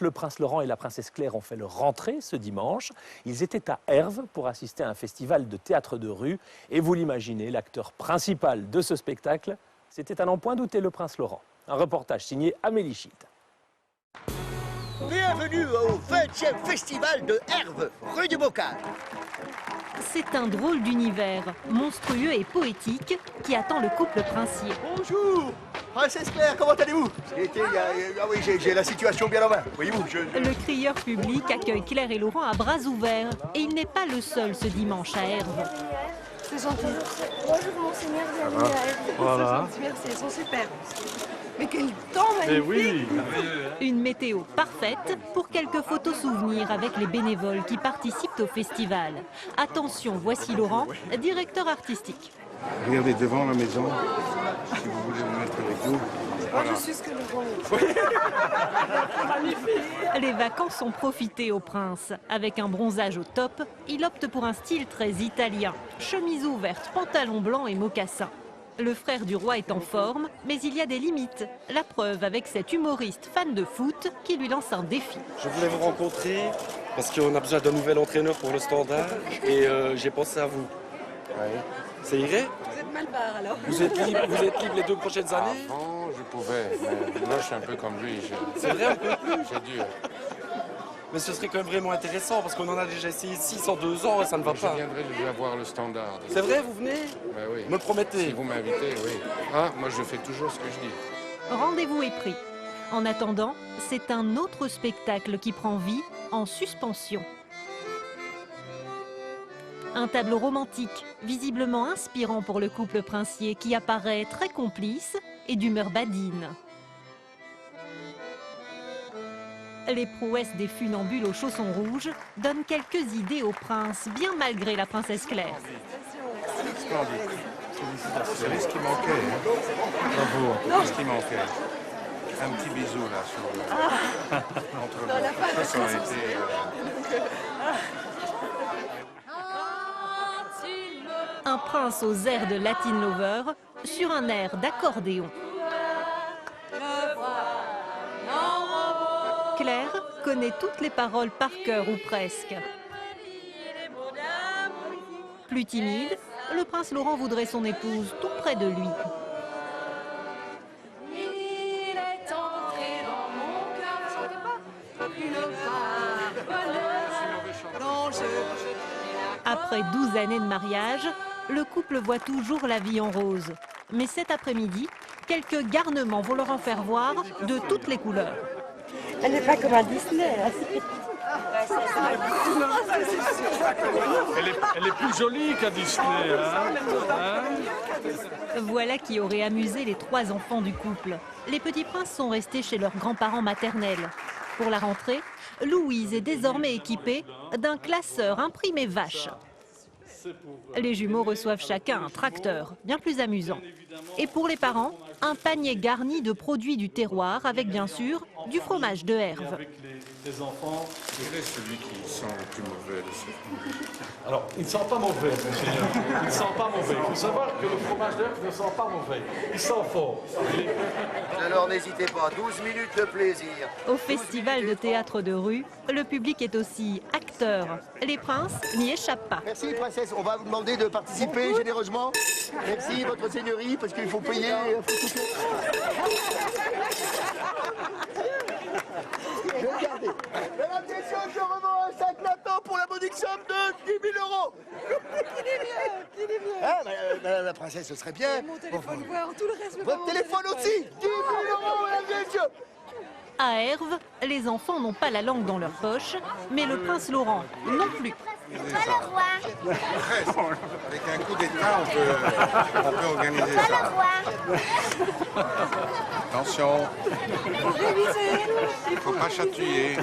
Le prince Laurent et la princesse Claire ont fait leur rentrée ce dimanche. Ils étaient à Herve pour assister à un festival de théâtre de rue. Et vous l'imaginez, l'acteur principal de ce spectacle, c'était à n'en point douter le prince Laurent. Un reportage signé Amélie Schitt. Bienvenue au 20e festival de Herve, rue du Bocal. C'est un drôle d'univers, monstrueux et poétique, qui attend le couple princier. Bonjour, princesse Claire, comment allez-vous? Ah oui, j'ai la situation bien en main. Voyez-vous, Le crieur public accueille Claire et Laurent à bras ouverts. Et il n'est pas le seul ce dimanche à Herve. C'est gentil. Bonjour monseigneur, bienvenue à Herve. Voilà. C'est gentil, merci, elles sont super. Mais quel temps magnifique! Mais oui. Une météo parfaite pour quelques photos souvenirs avec les bénévoles qui participent au festival. Attention, voici Laurent, directeur artistique. Regardez devant la maison, si vous voulez vous mettre avec nous. Moi je suis ce que le roi. Les vacances sont profitées au prince. Avec un bronzage au top, il opte pour un style très italien. Chemise ouverte, pantalon blanc et mocassins. Le frère du roi est en forme, mais il y a des limites. La preuve avec cet humoriste fan de foot qui lui lance un défi. Je voulais vous rencontrer parce qu'on a besoin d'un nouvel entraîneur pour le Standard et j'ai pensé à vous. Ouais. Ça irait? Vous êtes mal barre alors. Vous êtes libre les 2 prochaines années? Avant, je pouvais, mais là, je suis un peu comme lui. C'est vrai un peu? C'est dur. Mais ce serait quand même vraiment intéressant parce qu'on en a déjà essayé 6 en 2 ans et ça ne va Je pas. viendrai, je vais avoir le standard. C'est vrai, vous venez? Ben oui. Me le promettez? Si vous m'invitez, oui. Ah, moi, je fais toujours ce que je dis. Rendez-vous est pris. En attendant, c'est un autre spectacle qui prend vie en suspension. Un tableau romantique, visiblement inspirant pour le couple princier qui apparaît très complice et d'humeur badine. Les prouesses des funambules aux chaussons rouges donnent quelques idées au prince, bien malgré la princesse Claire. Splendide. Vous savez ce qui manquait, hein? Bravo. Ce qui manquait. Un petit bisou, là, sur entre nous. Ça aurait été... Un prince aux airs de Latin Lover sur un air d'accordéon. Claire connaît toutes les paroles par cœur ou presque. Plus timide, le prince Laurent voudrait son épouse tout près de lui. Après 12 années de mariage, le couple voit toujours la vie en rose. Mais cet après-midi, quelques garnements vont leur en faire voir de toutes les couleurs. Elle n'est pas comme un Disney. Elle est plus jolie qu'à Disney. Hein? Voilà qui aurait amusé les 3 enfants du couple. Les petits princes sont restés chez leurs grands-parents maternels. Pour la rentrée, Louise est désormais équipée d'un classeur imprimé vache. Les jumeaux reçoivent chacun un tracteur, bien plus amusant. Et pour les parents, un panier garni de produits du terroir avec bien sûr du fromage de Herve. Avec les enfants. Quel est celui qui sent le plus mauvais de ce... Alors, il ne sent pas mauvais, monseigneur. Il ne sent pas mauvais. Il faut savoir que le fromage d'herbe ne sent pas mauvais. Il sent fort. Alors n'hésitez pas, 12 minutes de plaisir. Au festival de théâtre de rue, le public est aussi acteur. Les princes n'y échappent pas. Merci princesse, on va vous demander de participer généreusement. Merci votre seigneurie, parce qu'il faut payer. Regardez. Mesdames et messieurs, je revends un sac Nathan pour la modique somme de 10 000 €. Qu'il est bien. Ah, la princesse, ce serait bien. Mon téléphone, voir tout le reste. mais pas Votre mon téléphone aussi 10 000 €, mesdames et messieurs. À Herve, les enfants n'ont pas la langue dans leur poche, mais le prince Laurent non plus. Avec un coup d'état, on peut organiser ça. Attention, il ne faut pas chatouiller.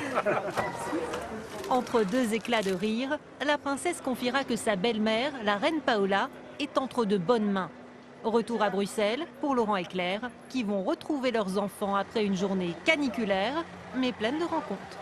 Entre 2 éclats de rire, la princesse confiera que sa belle-mère, la reine Paola, est entre de bonnes mains. Retour à Bruxelles pour Laurent et Claire, qui vont retrouver leurs enfants après une journée caniculaire, mais pleine de rencontres.